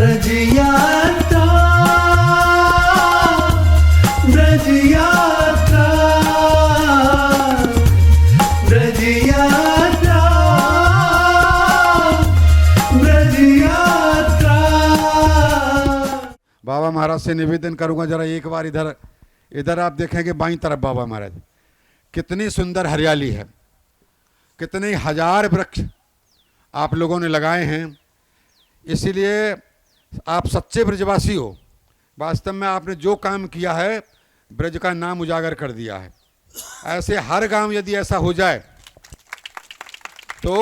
ब्रज यात्रा, ब्रज यात्रा, ब्रज यात्रा, ब्रज यात्रा। बाबा महाराज से निवेदन करूंगा, जरा एक बार इधर इधर आप देखेंगे बाईं तरफ बाबा महाराज, कितनी सुंदर हरियाली है, कितने हजार वृक्ष आप लोगों ने लगाए हैं। इसीलिए आप सच्चे ब्रजवासी हो। वास्तव में आपने जो काम किया है ब्रज का नाम उजागर कर दिया है। ऐसे हर गांव यदि ऐसा हो जाए तो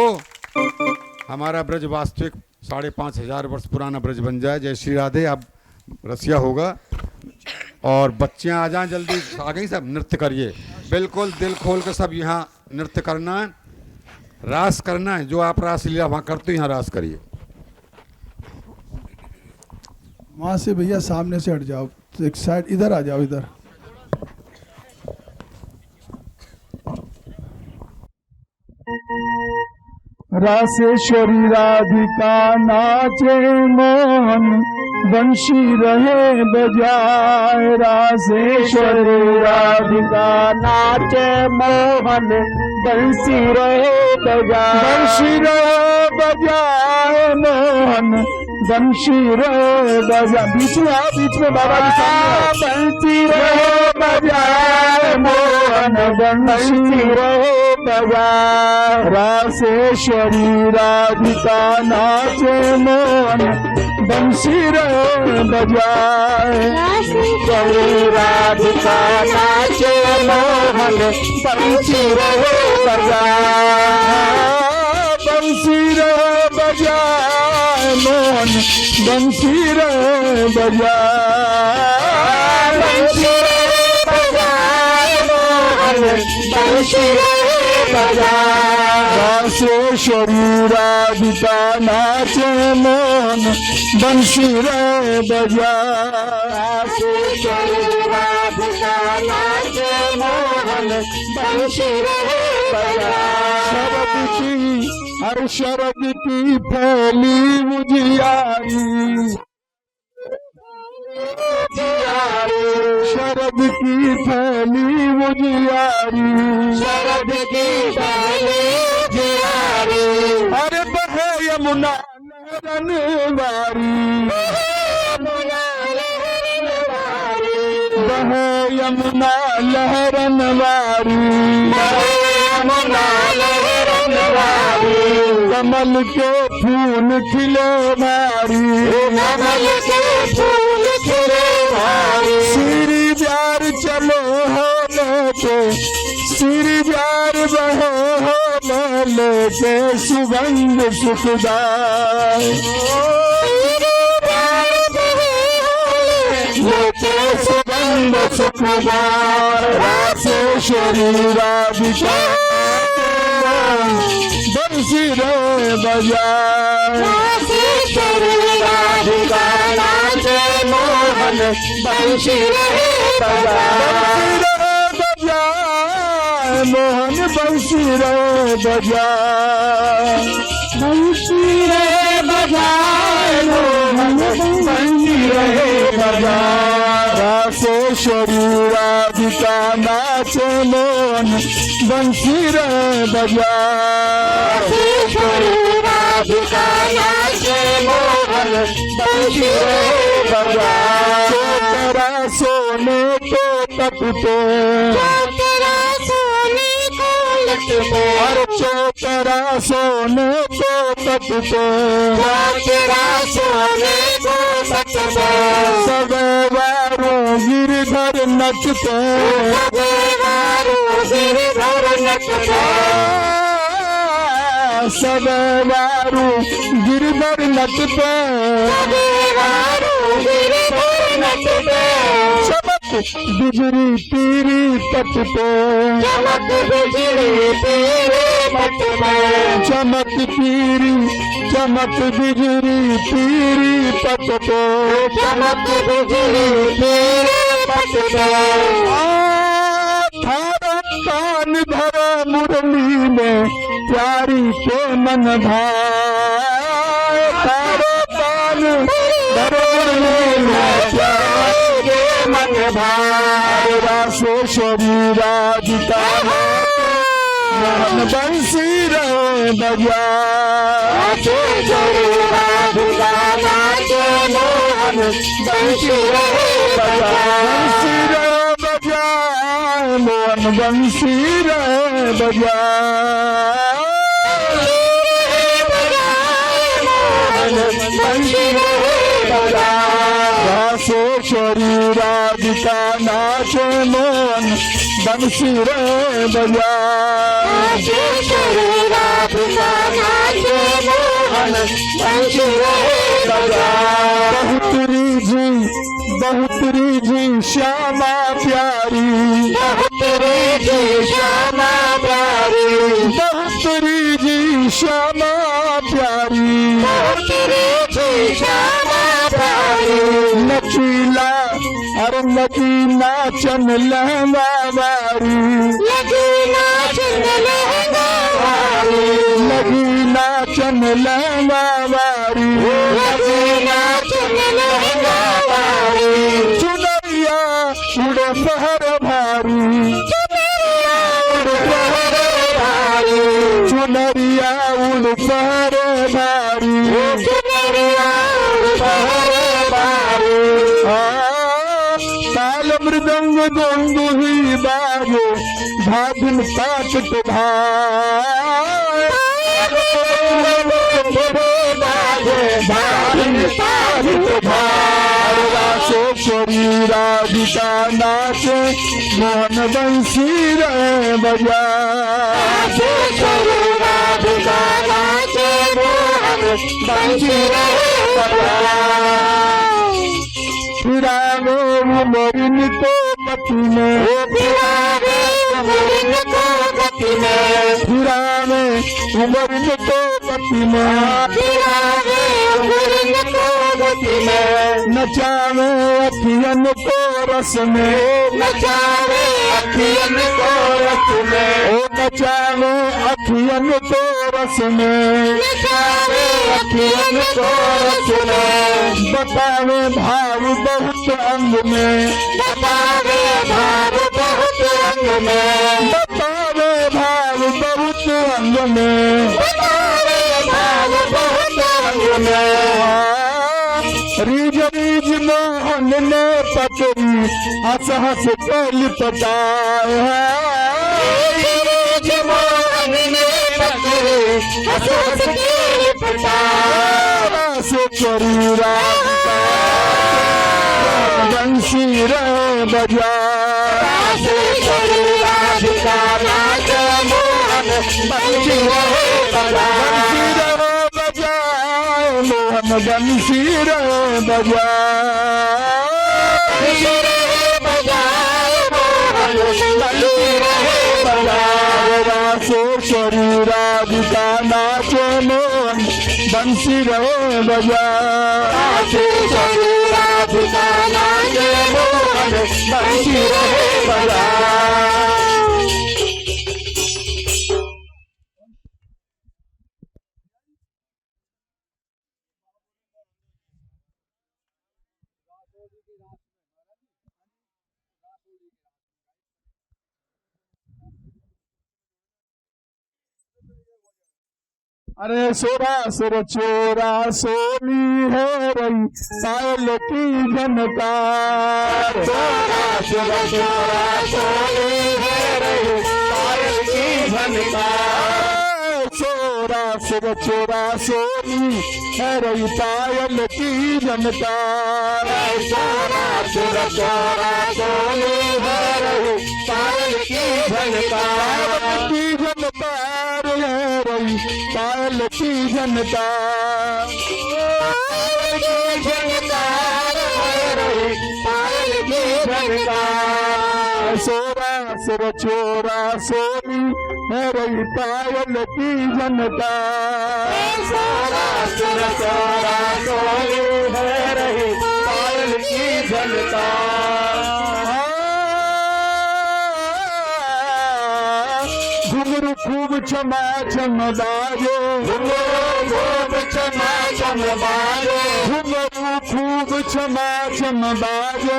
हमारा ब्रज वास्तविक 5,500 वर्ष पुराना ब्रज बन जाए। जय श्री राधे। अब रसिया होगा और बच्चियां आ जाएं जल्दी, आ गई सब, नृत्य करिए, बिल्कुल दिल खोल कर सब यहाँ नृत्य करना है, रास करना है। जो आप रास लीला वहाँ करते हो यहाँ रास करिए। वहाँ से भैया सामने से हट जाओ, एक साइड इधर आ जाओ, इधर। रासेश्वरी राधिका नाचे मोहन बंशी रहे बजाए। रासेश्वरी राधिका नाचे मोहन बंशी रहे बजाए। बंशी रहे बजाए मोहन बंशी रहे बजा। बीच में आओ, बीच में बाबा जी सामने। बंशी रहे बजाए मोहन बंशी रहे बजा। रासेश्वरी राधिका नाचे मोहन बंशी रहे बजाए। रासेश्वरी राधिका नाचे मोहन बंशी रहे बजाए। बंशी रहे बजाए मोहन बंशी रहे बजाए। बंशी रहे बजाए मोहन बंशी रहे बजाए। रासेश्वरी राधिका नाचे मोहन बंशी रहे बजाए। रासेश्वरी राधिका नाचे मोहन बंशी रहे बजाए। शरद की हर शरद की फैली मुजियारी। शरद की फैली मुजियारी। शरद की फैली मुजियारी। अरे बहे यमुना लहरन वारी। बहे यमुना लहरन वारी। कमल के फूल खिले भारी। कमल के फूल खिले भारी। श्री प्यार चलो हो लेके, श्री प्यार बहो हो लेके सुगंध सुखदार। लेके सुगंध सुखदार। रासेश्वरी राधिका बंशी रहे बजाए। रासेश्वरी राधिका नाचे मोहन बंशी रहे बजाए। मोहन बंशी रहे बजाए। बंशी रहे बजाए मोहन बंशी रहे बजाए। रासेश्वरी राधिका नाचे मोहन बंशी रहे बजाए। रासेश्वरी राधिका नाचे मोहन बंशी रहे बजाए। चौतरा सोने को तपते। चौतरा सोने को लटके। और चौतरा सोने को तपते। चौतरा सोने को तपते। सवेवारो गिरधर नचते। सवेवारो गिरधर नचते। सवेवारो गिरधर नचते। सवेवारो गिरधर नचते। चमक बिजली तेरी तट पे। चमक बिजली तेरे तट पे। चमक तेरी चमक बिजली तेरी तट पे। चमक बिजली तेरे तट पे। थारा कान भरा मुरली में प्यारी के मन भाए। थारा कान मन भार रासो शरीराधिका मोहन बंसी रे बजा मोहन बंसी रे बजा मोहन बंसी रे बजा रासो शरीराधिका नाचे मोहन बंसी रे बजा बहुत रीझी श्यामा प्यारी बहुत रीझी श्यामा प्यारी बहुत रीझी श्यामा प्यारी बहुत रीझी श्यामा प्यारी नचीला अरे नगीना चन लहंगा वारी नगीना चन लहंगा वारी नगीना चन लहंगा वारी नगीना चन लहंगा वारी चुनरिया उड़े पहर भारी चुनरिया उड़ पहर भारी चुनरिया उड़ पहर भारी चुनरिया उड़ पहर भारी ताल मृदंग दोंदु ही बाजे भागिन पाट भाई भागिन पाट भाई रासो शरीराधिका नाचे मोहन बंसी रे बजा शरीराधिका नाचे मोहन बंसी रे बजा फिरावे उमरिन को पति में फिरावे उमरिन को पति में फिरावे उमरिन को पति में फिरावे उमरिन को पति में नचावे अखियन को रस में नचावे अखियन को रस में ओ नचावे अखियन को रस में नचावे अखियन को रस में बतावे भाव बहुत अंग में बतावे भाव बहुत अंग में बतावे भाव बहुत अंग में बतावे भाव बहुत अंग में रीज रीज मोहन ने पकड़ी हंस हंस पल पटाए रीज मोहन ने पकड़ी हंस हंस पल पटाए से चरीरा बंसी रे बजा शरीराधिका नाचे मोहन बंसी रे बजा मोहन बंसी रे बजा रासो शरीराधिका नाचे मोहन बंसी रे बजा शरीराधिका नाचे मोहन बंसी रे बजा अरे सोरा सुर चोरा सोनी है रही सायल की जनकार सोरा सुर चोरा सोनी है रही सायल की जनकार सोरा सुर चोरा सोनी है रही पायल की जनकार सोरा सुर चोरा सोनी है रही पायल की जनकार की जनकार है रही पायल की जनता पायल की जनता सोरा सुर चोरा सोनी है रही पायल की जनता सोरा सुर चोरा सोनी है रही पायल की जनता घुंघरू खूब क्षमा क्षम बाजे घुंघरू खूब क्षमा क्षम बाजे घुंघरू खूब क्षमा क्षम बाजे,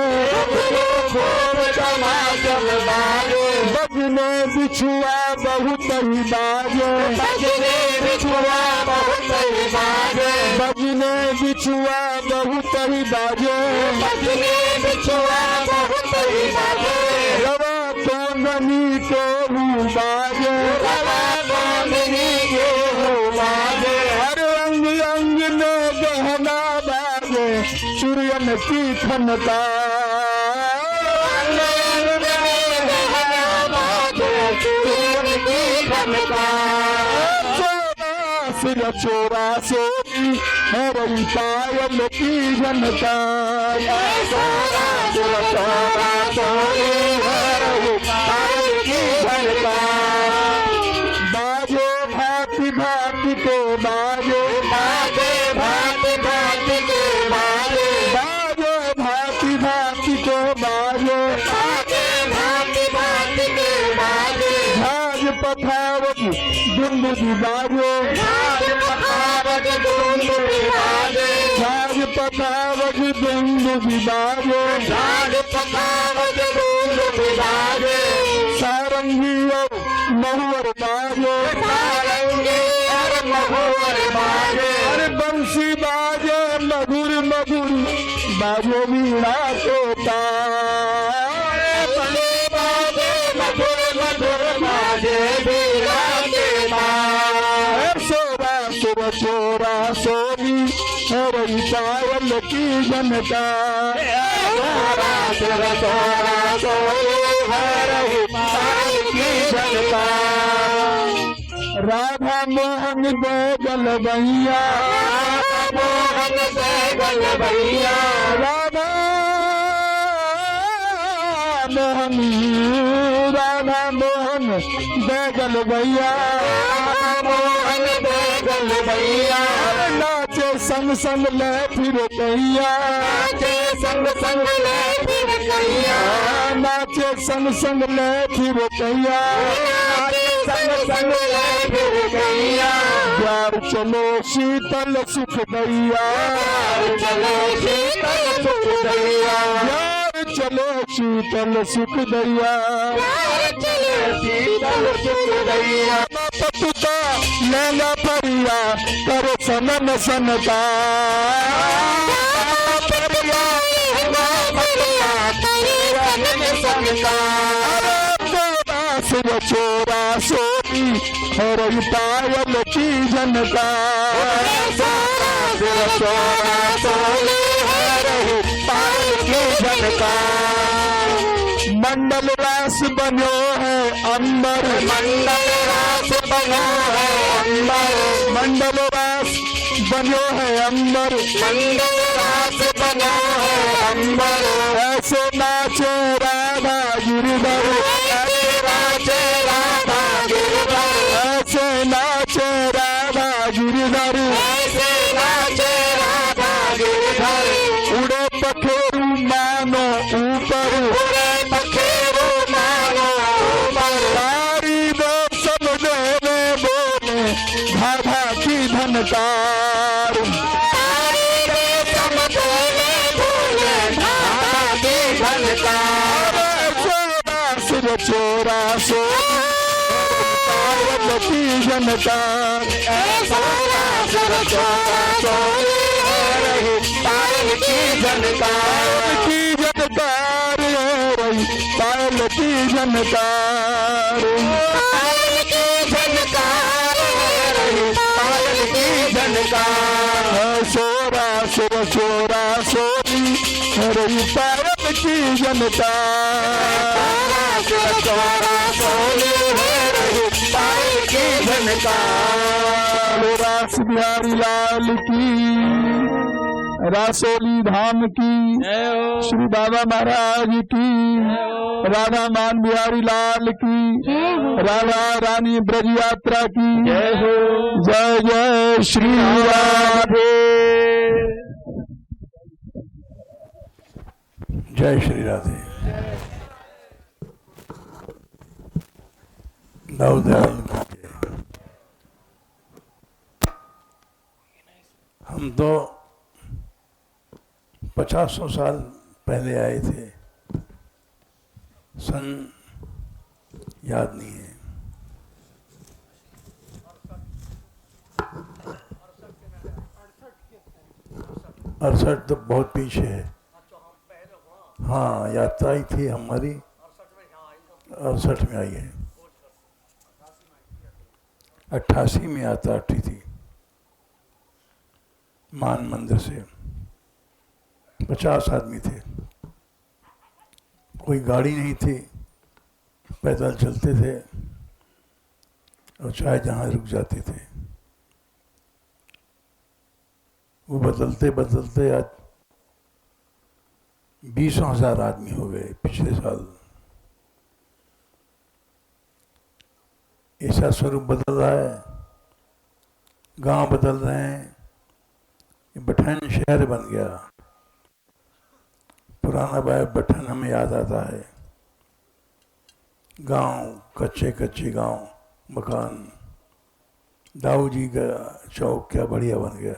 खूब क्षमा क्षम बाजे, बजने बिछुआ बहुत ही बाजे, बजने बिछुआ बहुत ही बाजे, बजने बिछुआ बहुत ही बाजे, बजने बिछुआ बहुत ही बाजे, रवा कोंगनी के बाजे, रवा कोंगनी के बाजे, हर अंग अंग में गहना बाजे, सूर्यन की खनका सिर चोरा सोनी है रही पायल की जनता, सिर चोरा सोनी है रही पायल की जनता, बाजे भांति भांति के बाजे, बाजे भांति भांति के बाजे, बाजे भांति भांति के बाजे, बाजे भांति भांति के बाजे, झाज पखावत दुंदुभी बाजे, झाज पखावत दुंदुभी बाजे, झाज पखावत दुंदुभी बाजे, झाज पखावत दुंदुभी बाजे, सारंगी और महुअर बाजे, सारंगी और महुअर बाजे, अरे बंसी बाजे मधुर मधुर बाजे वीणा के तार, बंसी बाजे मधुर मधुर बाजे वीणा के तार, सोरा सुर चोरा सोनी है रही पायल की जनता, सोरा सुर चोरा सोनी है रही पायल की जनता, राधा मोहन बैगल भैया, मोहन बैगल भैया, राधा मोहन, राधा मोहन बैगल भैया, मोहन बैगल भैया, नाचे संग संग ले फिर कैया, नाचे संग संग ले फिर कैया, नाचे संग संग ले फिर कैया, संग संग ले फिर कैया, प्यार चलो शीतल सुख दैया, चलो शीतल सुख दैया, प्यार चलो शीतल सुख दैया, चलो शीतल सुख दैया, पतुता लैला परिया करो सनन सनका, परिया परिया करो सनन सनका, सुर चोरा सोनी है रही पायल की जनता, सुर चोरा सोनी है रही पायल की जनता, मंडल रास बनो है अंबर, मंडल रास बनो है अंबर, मंडल रास बनो है अंबर, मंडल रास बनो है अंबर, ऐसे नाचे राधा गिरधर, ऐसे नाचे राधा गिरधर, ऐसे नाचे राधा गिरधर, ऐसे नाचे राधा गिरधर, उड़े पखेरु मानो ऊपर, उड़े पखेरु मानो ऊपर, तारी दो सब देवे बोले भाभा की धनकार, तारी दो सब देवे बोले भाभा की धनकार, सुर चोरा सो पायल की जनता, सुर चोरा सो रही पायल की जनता, की जनकार रही पायल की जनकार, पायल की जनकार रही पायल की जनकार, सोरा सुर चोरा सोनी रही पायल की जनता, चोरा सोनी है रही पायल की जनता, रास बिहारी लाल की, रासोली धाम की, श्री बाबा महाराज की, राधा मान बिहारी लाल की, राधा रानी ब्रज यात्रा की, जय जय श्री राधे, जय श्री राधे। नवदयाल हम तो 50 साल पहले आए थे, सन याद नहीं है। अड़सठ तो बहुत पीछे है। हाँ, यात्रा ही थी हमारी, 68 में आई है। 88 में यात्रा उठी थी मान मंदिर से। 50 आदमी थे, कोई गाड़ी नहीं थी, पैदल चलते थे और चाहे जहाँ रुक जाते थे। वो बदलते बदलते आज 20,000 आदमी हो गए पिछले साल। ऐसा स्वरूप बदल रहा है, गांव बदल रहे हैं। ये बठैन शहर बन गया। पुराना बठैन हमें याद आता है। गांव, कच्चे कच्चे गांव, मकान। दाऊ जी का चौक क्या बढ़िया बन गया,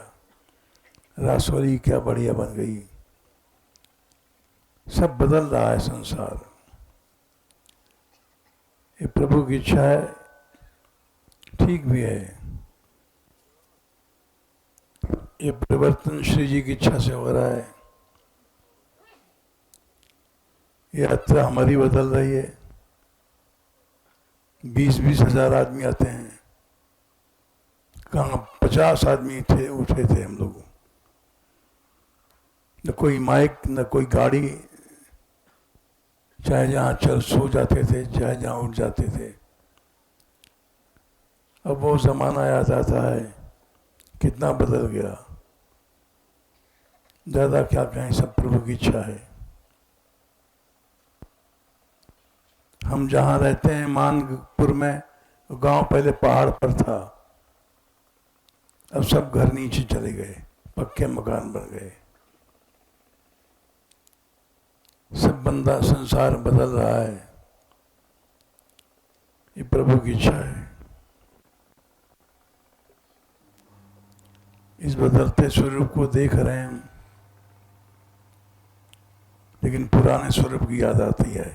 रासोली क्या बढ़िया बन गई। सब बदल रहा है संसार। ये प्रभु की इच्छा है, ठीक भी है। ये परिवर्तन श्री जी की इच्छा से हो रहा है। ये यात्रा हमारी बदल रही है। 20-20 हजार आदमी आते हैं। कहाँ 50 आदमी थे, उठे थे हम लोग। न कोई माइक, न कोई गाड़ी, चाहे जहाँ चल सो जाते थे, चाहे जहाँ उठ जाते थे। अब वो जमाना याद आता है, कितना बदल गया। ज़्यादा क्या कहें, सब प्रभु की इच्छा है। हम जहाँ रहते हैं मानपुर में, गांव पहले पहाड़ पर था, अब सब घर नीचे चले गए, पक्के मकान बन गए। सब बंदा संसार बदल रहा है। ये प्रभु की इच्छा है। इस बदलते स्वरूप को देख रहे हैं हम, लेकिन पुराने स्वरूप की याद आती है।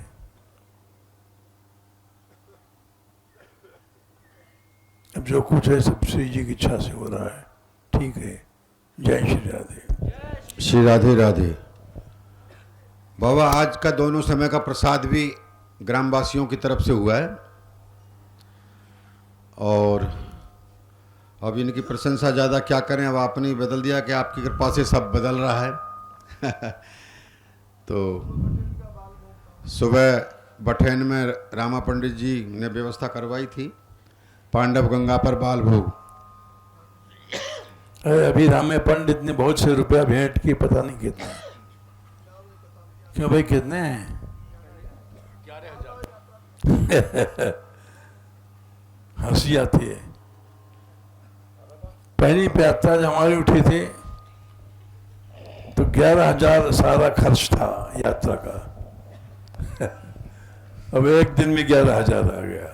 अब जो कुछ है सब श्री जी की इच्छा से हो रहा है, ठीक है। जय श्री राधे। श्री राधे राधे। बाबा, आज का दोनों समय का प्रसाद भी ग्रामवासियों की तरफ से हुआ है और अब इनकी प्रशंसा ज़्यादा क्या करें। अब आपने ही बदल दिया कि आपकी कृपा से सब बदल रहा है। तो सुबह बठैन में रामा पंडित जी ने व्यवस्था करवाई थी, पांडव गंगा पर बाल भोग। अभी रामे पंडित ने बहुत से रुपया भेंट की, पता नहीं कितना। क्यों भाई, कितने हैं? 11,000। हंसी आती है। पहली यात्रा जब हमारी उठी थी तो 11,000 सारा खर्च था यात्रा का। अब एक दिन में 11,000 आ गया।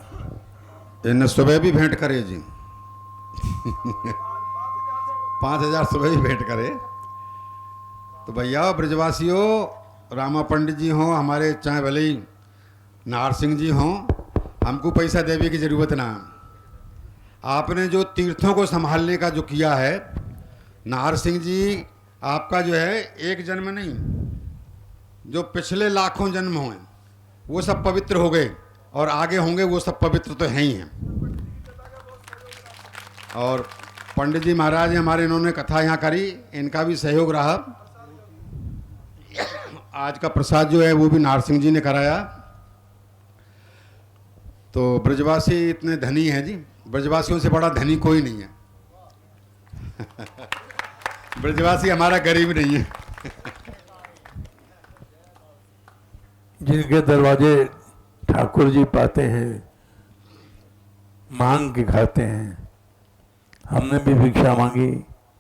इन्हें सुबह भी भेंट करे जी। 5,000 सुबह ही भेंट करे। तो भैया ब्रजवासियों, रामा पंडित जी हों हमारे, चाहे भले ही नाहर सिंह जी हों, हमको पैसा देने की ज़रूरत ना। आपने जो तीर्थों को संभालने का जो किया है, नाहर सिंह जी, आपका जो है एक जन्म नहीं, जो पिछले लाखों जन्म हुए वो सब पवित्र हो गए और आगे होंगे वो सब पवित्र तो हैं ही हैं। और पंडित जी महाराज हमारे, इन्होंने कथा यहाँ करी, इनका भी सहयोग रहा। आज का प्रसाद जो है वो भी नाहर सिंह जी ने कराया। तो ब्रजवासी इतने धनी हैं जी, ब्रजवासियों से बड़ा धनी कोई नहीं है। ब्रजवासी हमारा गरीब नहीं है। जिनके दरवाजे ठाकुर जी पाते हैं, मांग के खाते हैं। हमने भी भिक्षा मांगी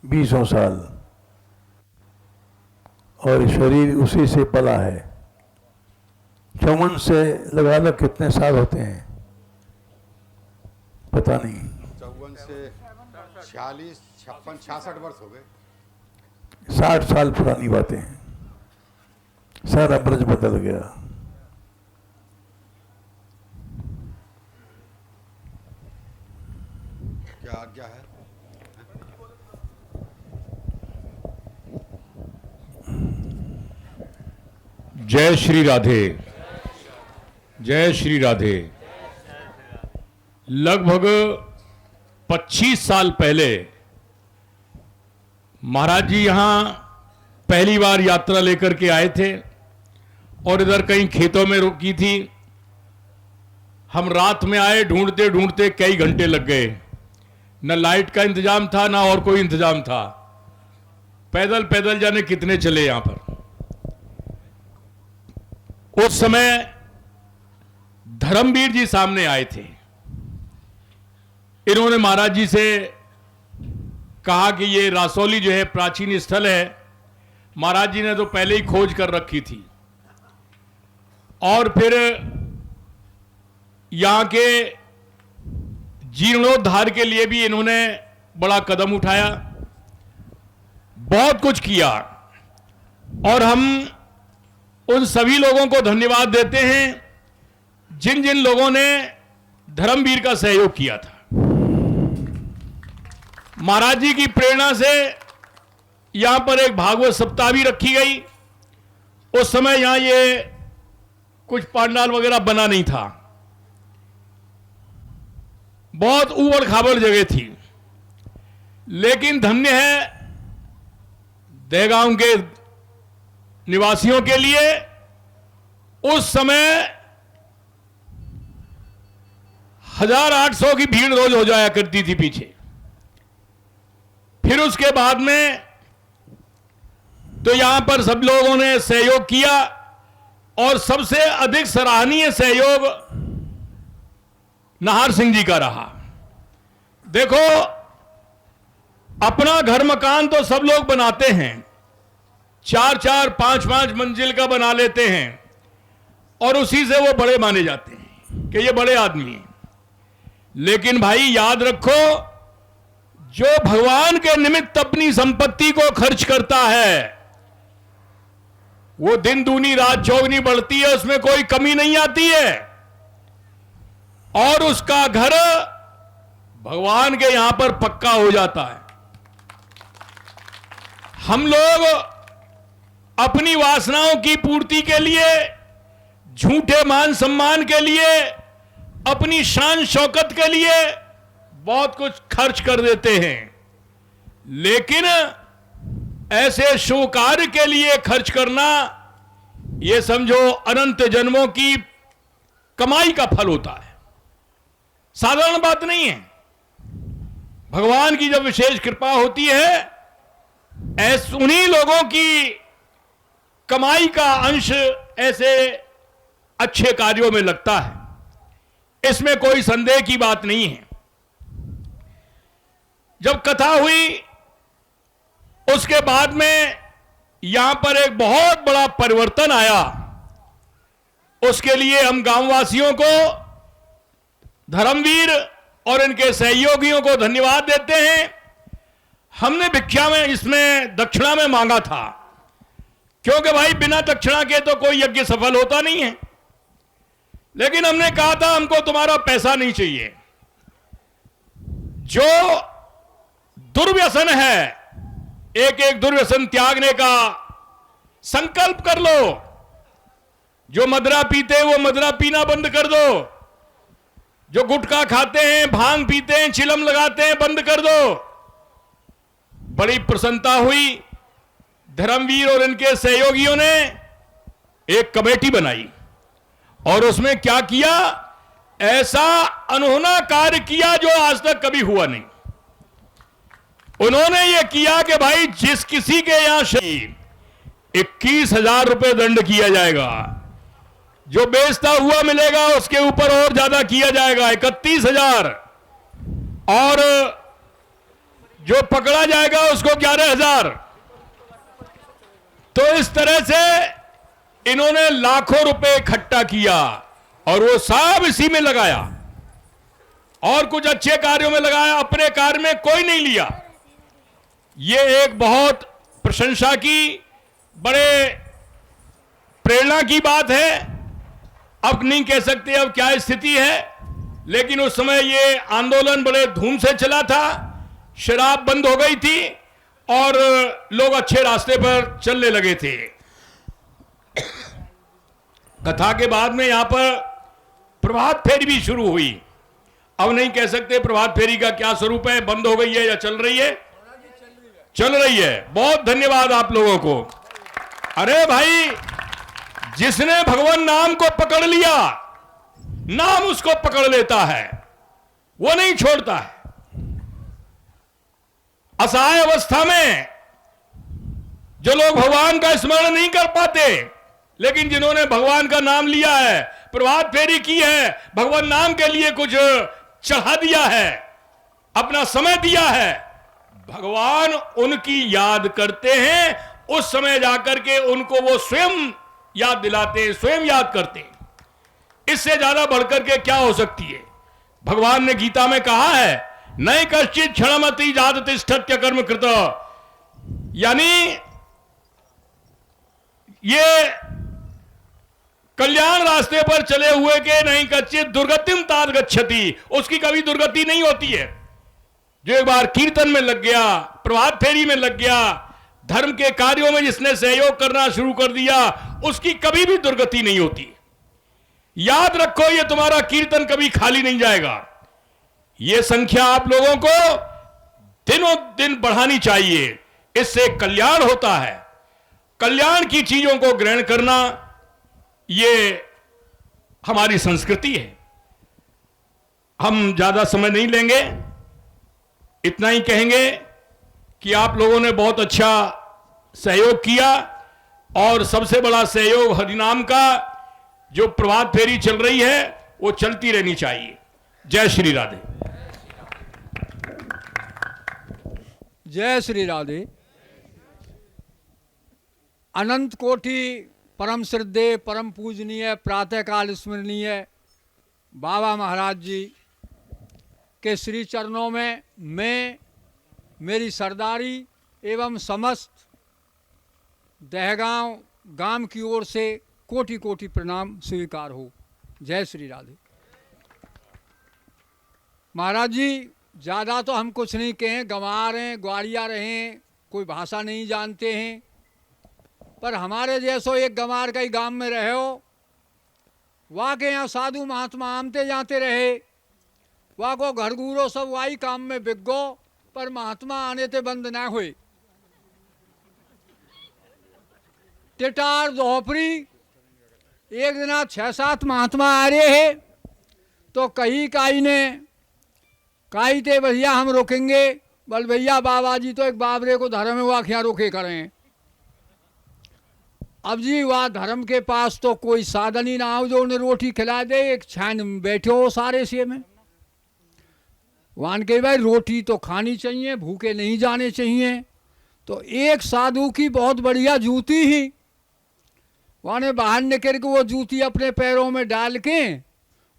20 साल और शरीर उसी से पला है। 54 से लगा लो कितने साल होते हैं पता नहीं। 54 से 46, 56, 66 वर्ष हो गए। 60 साल पुरानी बातें हैं। सारा ब्रज बदल गया। क्या आज्ञा है? जय श्री राधे, जय श्री राधे। लगभग 25 साल पहले महाराज जी यहां पहली बार यात्रा लेकर के आए थे और इधर कहीं खेतों में रुकी थी। हम रात में आए, ढूंढते ढूंढते कई घंटे लग गए। न लाइट का इंतजाम था ना और कोई इंतजाम था। पैदल पैदल जाने कितने चले यहां पर। उस समय धर्मवीर जी सामने आए थे। इन्होंने महाराज जी से कहा कि ये रासौली जो है प्राचीन स्थल है। महाराज जी ने तो पहले ही खोज कर रखी थी और फिर यहां के जीर्णोद्धार के लिए भी इन्होंने बड़ा कदम उठाया, बहुत कुछ किया और हम उन सभी लोगों को धन्यवाद देते हैं जिन जिन लोगों ने धर्मवीर का सहयोग किया था। महाराज जी की प्रेरणा से यहां पर एक भागवत सप्ताह भी रखी गई। उस समय यहां ये कुछ पांडाल वगैरह बना नहीं था, बहुत ऊबड़ खाबड़ जगह थी। लेकिन धन्य है दहगांव के निवासियों के लिए उस समय 1800 की भीड़ रोज हो जाया करती थी पीछे। फिर उसके बाद में तो यहां पर सब लोगों ने सहयोग किया और सबसे अधिक सराहनीय सहयोग नाहर सिंह जी का रहा। देखो, अपना घर मकान तो सब लोग बनाते हैं, 4-4, 5-5 मंजिल का बना लेते हैं और उसी से वो बड़े माने जाते हैं कि ये बड़े आदमी हैं। लेकिन भाई याद रखो, जो भगवान के निमित्त अपनी संपत्ति को खर्च करता है वो दिन दूनी रात चौगनी बढ़ती है, उसमें कोई कमी नहीं आती है और उसका घर भगवान के यहां पर पक्का हो जाता है। हम लोग अपनी वासनाओं की पूर्ति के लिए, झूठे मान सम्मान के लिए, अपनी शान शौकत के लिए बहुत कुछ खर्च कर देते हैं। लेकिन ऐसे शुभ कार्य के लिए खर्च करना, ये समझो अनंत जन्मों की कमाई का फल होता है, साधारण बात नहीं है। भगवान की जब विशेष कृपा होती है, उन्हीं लोगों की कमाई का अंश ऐसे अच्छे कार्यों में लगता है, इसमें कोई संदेह की बात नहीं है। जब कथा हुई उसके बाद में यहां पर एक बहुत बड़ा परिवर्तन आया। उसके लिए हम गांववासियों को, धर्मवीर और इनके सहयोगियों को धन्यवाद देते हैं। हमने भिक्षा में, इसमें दक्षिणा में मांगा था, क्योंकि भाई बिना दक्षिणा के तो कोई यज्ञ सफल होता नहीं है। लेकिन हमने कहा था हमको तुम्हारा पैसा नहीं चाहिए। जो दुर्व्यसन है, एक एक दुर्व्यसन त्यागने का संकल्प कर लो। जो मदरा पीते हैं वो मदरा पीना बंद कर दो। जो गुटखा खाते हैं, भांग पीते हैं, चिलम लगाते हैं, बंद कर दो। बड़ी प्रसन्नता हुई। धर्मवीर और इनके सहयोगियों ने एक कमेटी बनाई और उसमें क्या किया, ऐसा अनहोना कार्य किया जो आज तक कभी हुआ नहीं। उन्होंने यह किया कि भाई जिस किसी के यहां 21,000 रुपए दंड किया जाएगा, जो बेचता हुआ मिलेगा उसके ऊपर और ज्यादा किया जाएगा 31,000, और जो पकड़ा जाएगा उसको 11,000। तो इस तरह से इन्होंने लाखों रुपए इकट्ठा किया और वो सब इसी में लगाया और कुछ अच्छे कार्यों में लगाया, अपने कार्य में कोई नहीं लिया। ये एक बहुत प्रशंसा की, बड़े प्रेरणा की बात है। अब नहीं कह सकते अब क्या स्थिति है, लेकिन उस समय ये आंदोलन बड़े धूम से चला था, शराब बंद हो गई थी और लोग अच्छे रास्ते पर चलने लगे थे। कथा के बाद में यहां पर प्रभात फेरी भी शुरू हुई। अब नहीं कह सकते प्रभात फेरी का क्या स्वरूप है, बंद हो गई है या चल रही है? चल रही है। बहुत धन्यवाद आप लोगों को। अरे भाई, जिसने भगवान नाम को पकड़ लिया, नाम उसको पकड़ लेता है, वो नहीं छोड़ता है। असहाय अवस्था में जो लोग भगवान का स्मरण नहीं कर पाते, लेकिन जिन्होंने भगवान का नाम लिया है, प्रभात फेरी की है, भगवान नाम के लिए कुछ चढ़ा दिया है, अपना समय दिया है, भगवान उनकी याद करते हैं। उस समय जाकर के उनको वो स्वयं याद दिलाते हैं, स्वयं याद करते हैं। इससे ज्यादा बढ़कर के क्या हो सकती है? भगवान ने गीता में कहा है, नई कश्चित क्षणमति जात तिष्ठत्य कर्म कृत, यानी ये कल्याण रास्ते पर चले हुए के नहीं कच्चित दुर्गतिम तात गच्छति, उसकी कभी दुर्गति नहीं होती है। जो एक बार कीर्तन में लग गया, प्रभात फेरी में लग गया, धर्म के कार्यों में जिसने सहयोग करना शुरू कर दिया, उसकी कभी भी दुर्गति नहीं होती। याद रखो, ये तुम्हारा कीर्तन कभी खाली नहीं जाएगा। ये संख्या आप लोगों को दिनों दिन बढ़ानी चाहिए, इससे कल्याण होता है। कल्याण की चीजों को ग्रहण करना ये हमारी संस्कृति है। हम ज्यादा समय नहीं लेंगे, इतना ही कहेंगे कि आप लोगों ने बहुत अच्छा सहयोग किया, और सबसे बड़ा सहयोग हरिनाम का जो प्रभात फेरी चल रही है वो चलती रहनी चाहिए। जय श्री राधे। जय श्री राधे। अनंत कोटि परम श्रद्धेय परम पूजनीय प्रातःकाल स्मरणीय बाबा महाराज जी के श्री चरणों में मैं, मेरी सरदारी एवं समस्त दहगांव गांव की ओर से कोटि कोटि प्रणाम स्वीकार हो। जय श्री राधे। महाराज जी, ज़्यादा तो हम कुछ नहीं कहें, गंवार हैं, ग्वालियर हैं, कोई भाषा नहीं जानते हैं, पर हमारे जैसो एक गंवार का ही गांव में रहे हो, वहाँ के यहाँ साधु महात्मा आमते जाते रहे, वहाँ को घर गुरो सब वाई काम में बिक गो, पर महात्मा आने ते बंद ना हुए। टिटार दोहपरी एक दिन 6-7 महात्मा आ रहे हैं, तो कहीं काई ने काई थे भैया हम रोकेंगे, बोल भैया बाबा जी तो एक बाबरे को धर्म में वाखियाँ रोके करें। अब जी वह धर्म के पास तो कोई साधन ही ना हो जो उन्हें रोटी खिला दे, एक छान में बैठे हो सारे से में। वान के भाई रोटी तो खानी चाहिए, भूखे नहीं जाने चाहिए। तो एक साधु की बहुत बढ़िया जूती ही वाने बाहर निकल के वो जूती अपने पैरों में डाल के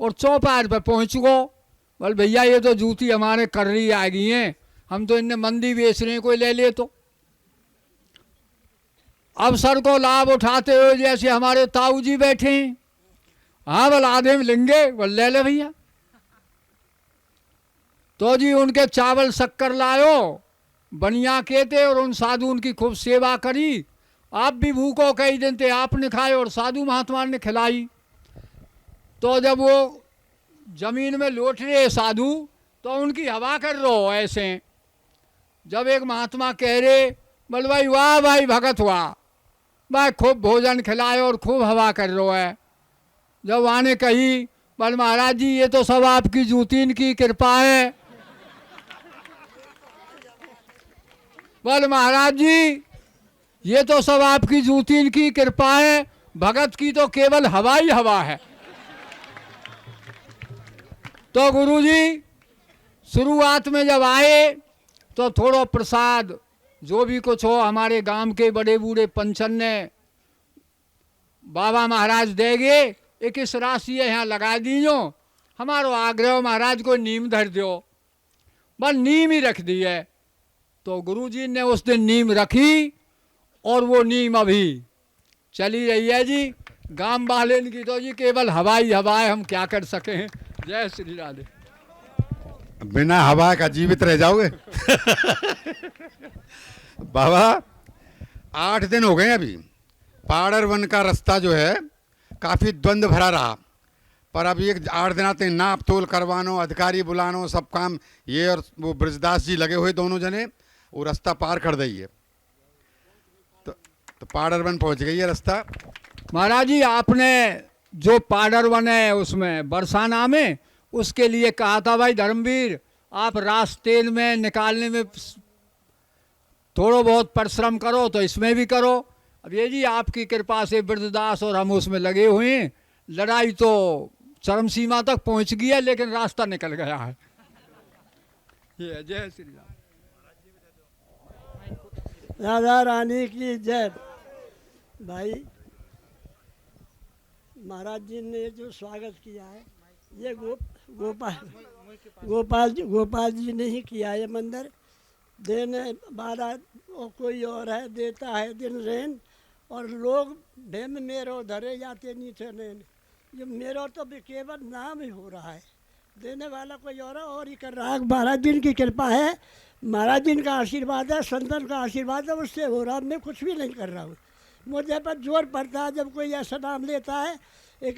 और चौपार पर पहुँच गो। बोल भैया ये तो जूती हमारे कर रही आ गई हैं, हम तो इनने मंदी बेच रहे हैं, कोई ले ले तो। अवसर को लाभ उठाते हुए जैसे हमारे ताऊ जी बैठे हैं, हाँ बोल आधे में लेंगे, बोल ले ले भैया। तो जी उनके चावल शक्कर लायो बनिया के थे और उन साधु उनकी खूब सेवा करी। आप भी भूखो कई दिन थे, आपने खाए और साधु महात्मा ने खिलाई। तो जब वो जमीन में लौट रहे साधु तो उनकी हवा कर रहो ऐसे। जब एक महात्मा कह रहे, बोल भाई वाह भाई भगत हुआ, भाई खूब भोजन खिलाए और खूब हवा कर रहो है। जब आने कही, बोल महाराज जी ये तो सब आपकी जूतीन की कृपा है। बोल महाराज जी ये तो सब आपकी जूतीन की कृपा है, भगत की तो केवल हवा ही हवा है। तो गुरुजी शुरुआत में जब आए तो थोड़ा प्रसाद जो भी कुछ हो हमारे गांव के बड़े बूढ़े पंचन ने बाबा महाराज देंगे, एक इस राशि यहाँ लगा दीजो, हमारो आग्रह महाराज को नीम धर दो। बस नीम ही रख दी है। तो गुरुजी ने उस दिन नीम रखी और वो नीम अभी चली रही है जी। गांव वाले की तो जी केवल हवाई हवा है, हम क्या कर सके हैं। जय श्री राधे। बिना हवा का जीवित रह जाओगे। बाबा 8 दिन हो गए अभी। पाड़र वन का रास्ता जो है काफ़ी द्वंद्व भरा रहा, पर अब एक 8 दिन आते नाप तोल करवानो, अधिकारी बुलानो, सब काम ये और वो ब्रजदास जी लगे हुए दोनों जने, वो रास्ता पार कर दी है। तो पाड़र वन पहुँच गई है रास्ता। महाराज जी आपने जो पाडर वन है उसमें बरसाना में, उसके लिए कहा था भाई धर्मवीर आप रास्ते में निकालने में थोड़ा बहुत परिश्रम करो, तो इसमें भी करो। अब ये जी आपकी कृपा से ब्रजदास और हम उसमें लगे हुए हैं। लड़ाई तो चरम सीमा तक पहुंच गई है, लेकिन रास्ता निकल गया है। ये जय श्री राम। राधा रानी की जय। भाई महाराज जी ने जो स्वागत किया है ये गोपाल जी ने ही किया है। मंदिर देने वाला और कोई और है, देता है दिन रेन, और लोग भेम मेरो धरे जाते नीचे नैन। ये मेरो तो भी केवल नाम ही हो रहा है, देने वाला कोई और ही कर रहा है। महाराज जी की कृपा है, महाराज जी का आशीर्वाद है, संतन का आशीर्वाद है, उससे हो रहा। मैं कुछ भी नहीं कर रहा हूँ। मुझे पर जोर पड़ता है जब कोई ऐसा नाम लेता है। एक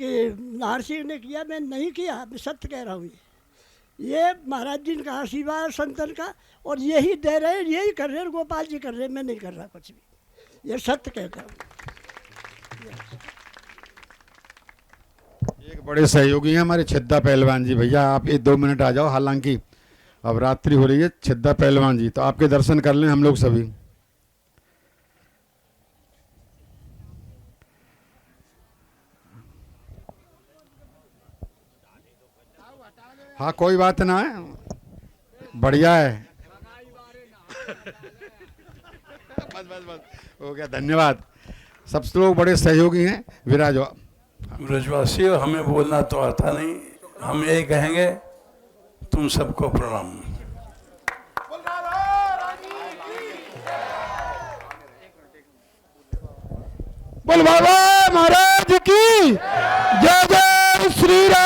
नाहर सिंह ने किया, मैं नहीं किया, मैं सत्य कह रहा हूँ। ये महाराज जी का आशीर्वाद संतन का, और यही दे रहे हैं, यही कर रहे हैं, गोपाल जी कर रहे हैं, मैं नहीं कर रहा कुछ भी। ये सत्य कहता हूँ। एक बड़े सहयोगी हैं हमारे छिद्दा पहलवान जी। भैया आप 1-2 मिनट आ जाओ, हालांकि अब रात्रि हो रही है। छिद्दा पहलवान जी, तो आपके दर्शन कर लें हम लोग सभी। हाँ कोई बात ना है, बढ़िया है। बस बस बस हो गया, धन्यवाद। सब लोग बड़े सहयोगी हैं। विराजो। ब्रजवासी हमें बोलना तो आता नहीं, हम यही कहेंगे तुम सबको प्रणाम। बोल बाबा महाराज की जय। जय श्री राम।